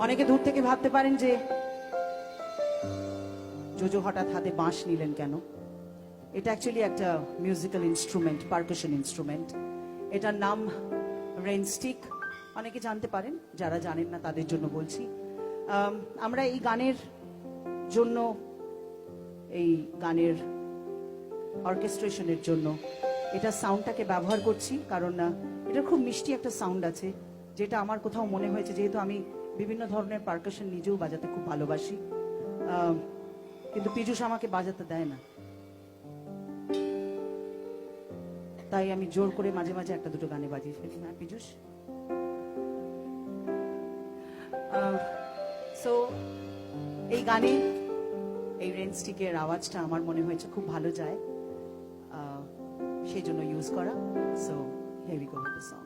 অনেকে দূর থেকে ভাবতে পারেন যে জোজো হঠাৎ হাতে বাঁশ নিলেন কেন। এটা অ্যাকচুয়ালি একটা মিউজিক্যাল ইনস্ট্রুমেন্ট, পারকাশন ইনস্ট্রুমেন্ট। এটার নাম রেন স্টিক। অনেকে জানতে পারেন, যারা জানেন না তাদের জন্য বলছি। আমরা এই গানের জন্য, এই গানের অর্কেস্ট্রেশনের জন্য এটা সাউন্ডটাকে ব্যবহার করছি, কারণ এটা খুব মিষ্টি একটা সাউন্ড আছে, যেটা আমার কোথাও মনে হয়েছে, যেহেতু আমি বিভিন্ন ধরনের পারকাশন নিজেও বাজাতে খুব ভালোবাসি, কিন্তু পীযূষ আমাকে বাজাতে দেয় না, তাই আমি জোর করে মাঝে মাঝে একটা দুটো গানে বাজিয়ে ফেলি। হ্যাঁ পীযূষ। সো এই গানে এই রেন স্টিকের আওয়াজটা আমার মনে হয়েছে খুব ভালো যায়, সেই জন্য ইউজ করা। So here we go with the song.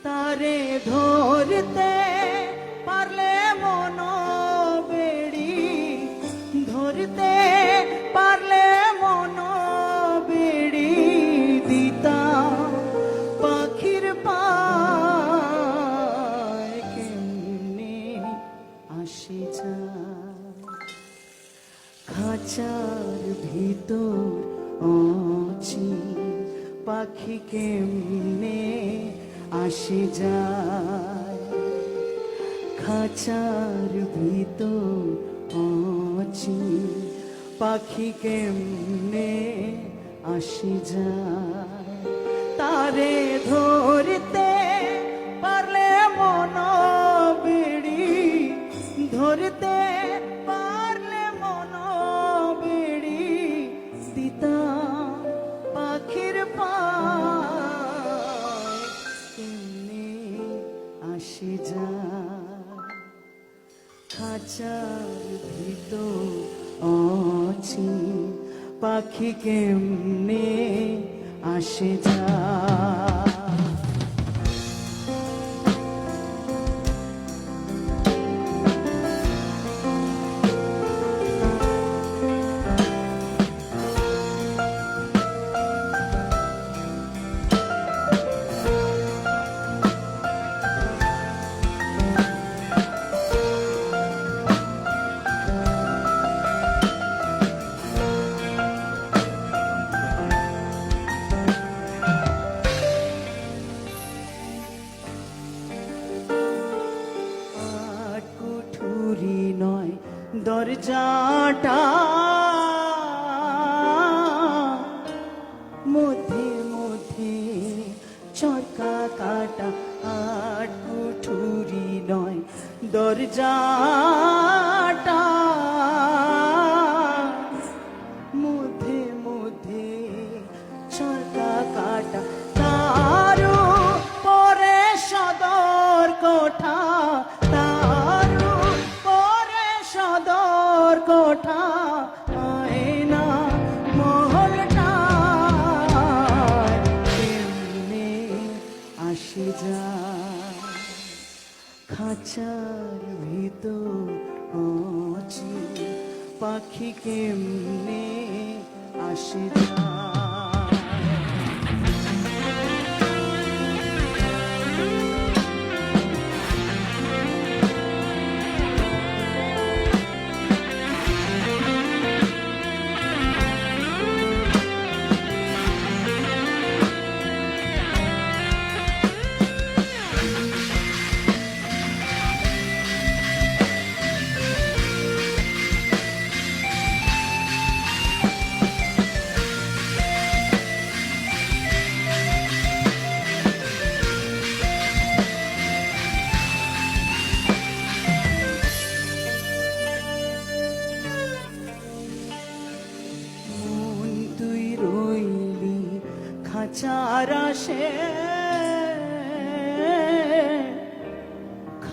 তারে ধরতে পারলে মন বেড়ি, ধরতে পারলে মন বেড়ি দিতা পাখির পায় কেমনে আসি যায় খাঁচার ভিতর অচি পাখি কেমনে আসে যায় খাঁচার ভিতর অচি পাখি কেমনে আসে যায় তারে ধরতে পারলে মন বেড়ি, ধরতে পারলে মন বেড়ি দিতা পাখির পায় কেমনে আসে যায় খাঁচার ভিতর অচি পাখি কেমনে আসে যায়। নয় দরজাটা মধ্যে মধ্যে চরকা কাটা, আট কুঠুরি নয় দরজাটা মধ্যে মধ্যে চরকা কাটা, তারও পরে সদর কোঠা, তারও পরে সদর কোঠা আয়না মহলটা কেমনে আসে যায় খাঁচার ভিতর অচি পাখি কেমনে আসে যায়। খাঁচার আসে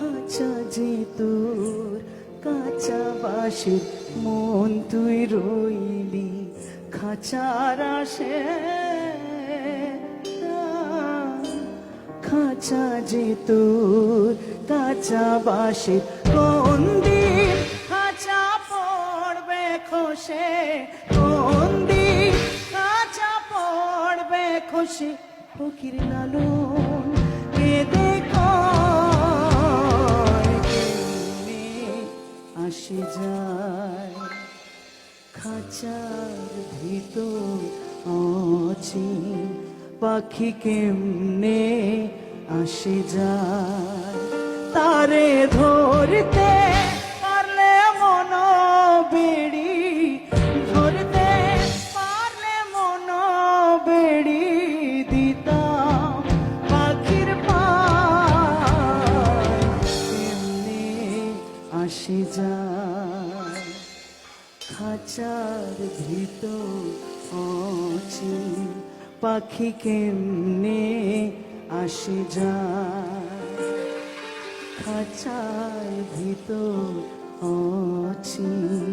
খাঁচা যে তোর কাঁচা বাঁশের মন তুই রইলি খাঁচার আসে খাঁচা যে তোর কাঁচা বাঁশের কোন দিন খাঁচা পড়বে খসে কোন দিন খাঁচা পড়বে খসে ফকির লালন কেঁদে কয় কেমনে আসে যায় খাঁচার ভিতর অচিন পাখি কেমনে আসে যায় তারে ধরতে পারলে মন বেড়ি ধরতে পারলে মন বেড়ি দিতাম পাখির পায় কেমনে আসে যায় খাঁচার ভিতর অচিন পাখি কেমনে আসে যায় খাঁচার ভিতর অচিন